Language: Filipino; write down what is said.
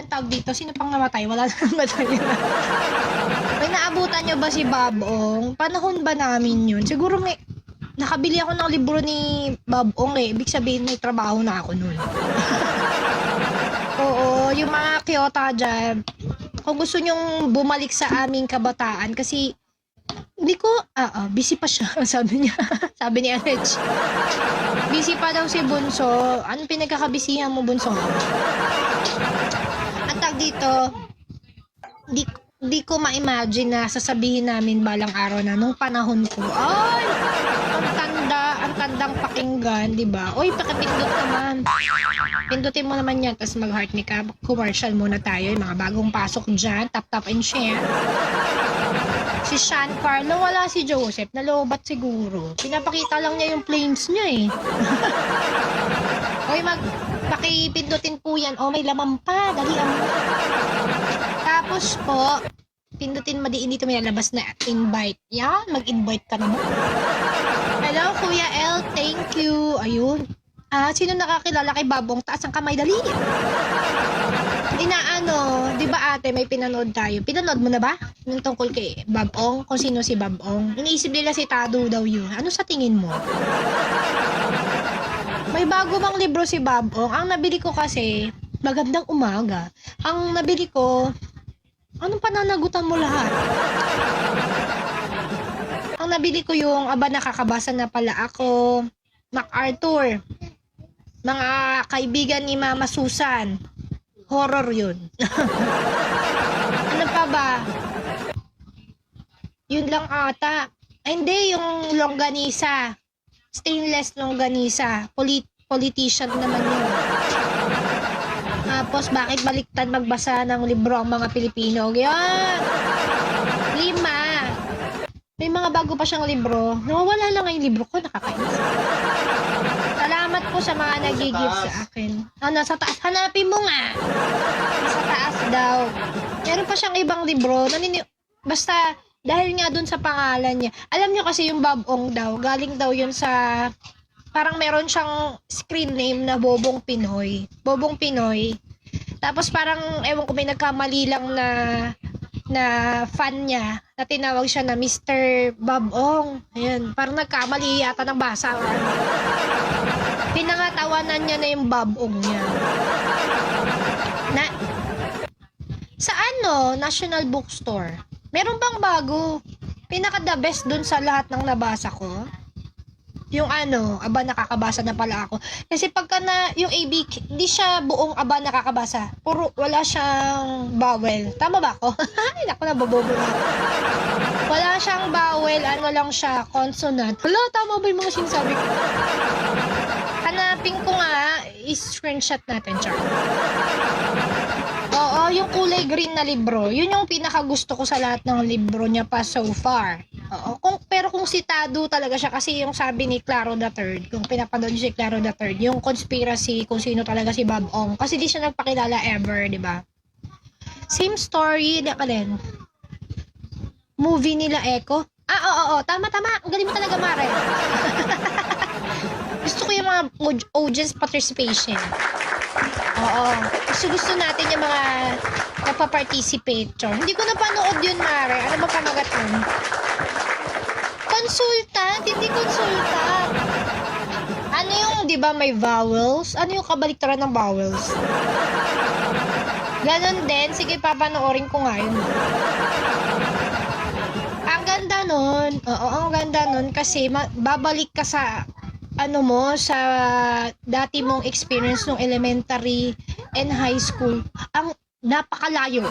ang tawag dito, sino pang namatay? Wala na namatay. May naabutan nyo ba si Babong? Panahon ba namin yun? Siguro nakabili ako ng libro ni Babong eh. Ibig sabihin may trabaho na ako nun. Oo, yung mga Kyoto dyan, kung gusto nyong bumalik sa aming kabataan, kasi hindi ko, busy pa siya, sabi niya. Sabi ni Anech. Busy pa daw si Bunso. Anong pinagkakabisihan mo, Bunso? Ang tag dito, di ko ma-imagine na sasabihin namin balang araw na nung panahon ko. Ay, ang tandang pakinggan, di ba? Oy, pakipindot naman. Pindutin mo naman yan, tapos mag-heart me ka. Commercial muna tayo, yung mga bagong pasok dyan. Tap and share. Si Sean Carlo, wala si Joseph. Nalobat siguro. Pinapakita lang niya yung planes niya eh. Oy, pakipindutin po yan. Oh, may laman pa. Dali ang... Tapos po, pindutin mo dito may lalabas na invite. Yan, mag-invite ka naman. Hello, Kuya L. Thank you. Ayun. Sino nakakilala kay Babong? Taas ang kamay, dali. Di ba ate, may pinanood tayo. Pinanood mo na ba? Yung tungkol kay Babong? Kung sino si Babong? Iniisip nila si Tado daw yun. Ano sa tingin mo? May bago bang libro si Babong? Ang nabili ko kasi, magandang umaga. Ang nabili ko, anong pananagutan mo lahat? Ang nabili ko yung, nakakabasa na pala ako, MacArthur. Mga kaibigan ni Mama Susan. Horror yun. Ano pa ba? Yun lang ata. Ay, hindi, yung longganisa. Stainless longganisa. Politician naman yun. Tapos, bakit baliktad magbasa ng libro ang mga Pilipino? Yan. 5. May mga bago pa siyang libro. Nawawala lang yung libro ko. Nakakainis. Salamat po sa mga nag-give sa akin. Sa taas. Hanapin mo nga. Sa taas daw. Meron pa siyang ibang libro. Basta, dahil nga dun sa pangalan niya. Alam niyo kasi yung Babong daw, galing daw yun sa, parang meron siyang screen name na Bobong Pinoy. Bobong Pinoy. Tapos parang, ewan ko, may nagkamali lang na fan niya, na tinawag siya na Mr. Babong. Ayan, parang nagkamali yata ng basa. Pinangatawanan niya na yung Babong niya. Sa National Bookstore, meron bang bago? Pinaka-the best dun sa lahat ng nabasa ko. Yung nakakabasa na pala ako. Kasi pagka yung AB, di siya buong nakakabasa. Wala siyang vowel. Tama ba ako? Ay, naku, nabobobo na. Wala siyang vowel, lang siya, consonant. Wala, tama ba yung mga sinasabi ko? Hanapin ko nga, i-screenshot natin, char. Oo, yung kulay green na libro, yun yung pinakagusto ko sa lahat ng libro niya pa so far. Oo, pero kung sitado talaga siya, kasi yung sabi ni Claro III, kung pinapanood si Claro III, yung conspiracy kung sino talaga si Babong, kasi di siya nagpakilala ever, di ba? Same story, di ka din. Movie nila Echo. Oo, tama, ang galing mo talaga, Mare. Gusto ko yung mga audience participation. Oo. Gusto natin yung mga nagpa-participate. Hindi ko napanood yun, Mare. Ano ba panagat yun? Consultant? Hindi consultant. Ano yung, di ba, may vowels? Ano yung kabaliktaran ng vowels? Ganon din. Sige, papanoorin ko nga yun. Ang ganda nun. Oo, ang ganda nun kasi babalik ka sa sa dati mong experience nung elementary and high school. Ang napakalayo.